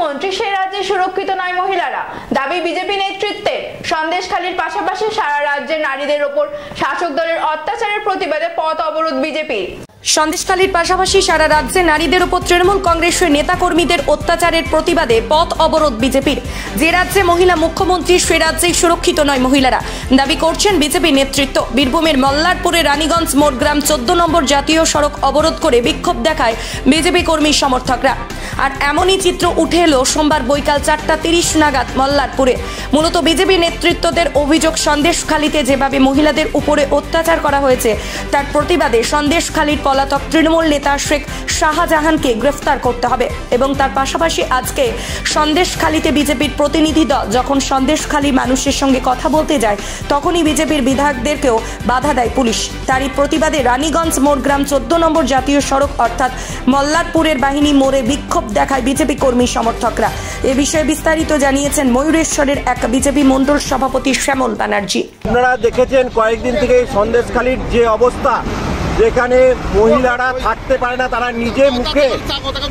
মুখ্যমন্ত্রী সে রাজ্যে সুরক্ষিত নয় মহিলারা, দাবি বিজেপি নেতৃত্বে। সন্দেশখালীর পাশাপাশি সারা রাজ্যের নারীদের ওপর শাসক দলের অত্যাচারের প্রতিবাদে পথ অবরোধ বিজেপির। সন্দেশখালীর পাশাপাশি সারা রাজ্যে নারীদের উপর তৃণমূল কংগ্রেসের নেতাকর্মীদের অত্যাচারের প্রতিবাদে পথ অবরোধ বিজেপির। যে রাজ্যে মহিলা মুখ্যমন্ত্রী সে রাজ্যেই সুরক্ষিত নয় মহিলারা, দাবি করছেন বিজেপি নেতৃত্ব। বীরভূমের মল্লারপুরে রানীগঞ্জ মোড়গ্রাম 14 নম্বর জাতীয় সড়ক অবরোধ করে বিক্ষোভ দেখায় বিজেপি কর্মী সমর্থকরা। আর এমনই চিত্র উঠে এলো সোমবার বৈকাল 4:30 নাগাদ মল্লারপুরে। মূলত বিজেপি নেতৃত্বদের অভিযোগ, সন্দেশখালীতে যেভাবে মহিলাদের উপরে অত্যাচার করা হয়েছে তার প্রতিবাদে সন্দেশখালীর পলাতক তৃণমূল নেতা শেখ শাহজাহানকে গ্রেফতার করতে হবে এবং তার পাশাপাশি আজকে সন্দেশখালীতে বিজেপির প্রতিনিধি দল যখন সন্দেশখালী মানুষের সঙ্গে কথা বলতে যায় তখনই বিজেপির বিধায়কদেরকেও বাধা দেয় পুলিশ। তারই প্রতিবাদে রানীগঞ্জ মোড়গ্রাম 14 নম্বর জাতীয় সড়ক অর্থাৎ মল্লারপুরের বাহিনী মোড়ে বিক্ষোভ দেখায় বিজেপি কর্মী সমর্থকরা। এ বিষয়ে বিস্তারিত জানিয়েছেন ময়ূরেশ্বরের এক বিজেপি মণ্ডল সভাপতি শ্যামল ব্যানার্জি। আপনারা দেখেছেন কয়েকদিন থেকে সন্দেশখালীর যে অবস্থা, যেখানে মহিলারা থাকতে পারে না, তারা নিজে মুখে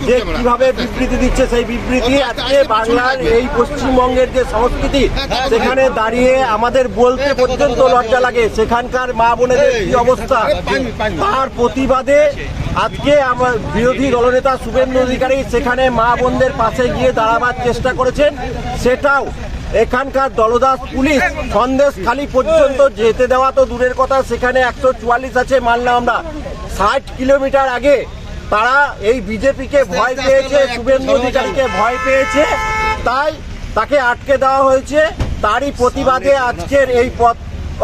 যে কিভাবে বিবৃতি দিচ্ছে, সেই বিবৃতি আজকে বাংলার এই পশ্চিমবঙ্গের যে সংস্কৃতি, সেখানে দাঁড়িয়ে আমাদের বলতে পর্যন্ত লজ্জা লাগে। সেখানকার মা বোনেদের কি অবস্থা, তার প্রতিবাদে আজকে আমার বিরোধী দলনেতা শুভেন্দু অধিকারী সেখানে মা বোনদের পাশে গিয়ে দাঁড়াবার চেষ্টা করেছেন। সেটাও এখানকার দলদাস পুলিশ সন্দেশখালী পর্যন্ত যেতে দেওয়া তো দূরের কথা, সেখানে 144 আছে মানলাম আমরা, 60 কিলোমিটার আগে তারা এই বিজেপিকে ভয় পেয়েছে, শুভেন্দু অধিকারীকে ভয় পেয়েছে, তাই তাকে আটকে দেওয়া হয়েছে। তারই প্রতিবাদে আজকের এই পথ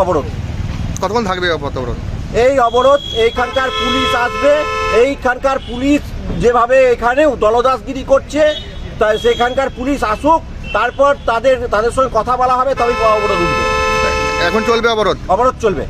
অবরোধ। কতক্ষণ থাকবে পথ অবরোধ? এই অবরোধ এইখানকার পুলিশ আসবে, এইখানকার পুলিশ যেভাবে এখানেও দলদাসগিরি করছে, তাই সেখানকার পুলিশ আসুক, তারপর তাদের সঙ্গে কথা বলা হবে, তবেই অবরোধ উঠবে। এখন চলবে অবরোধ? অবরোধ চলবে।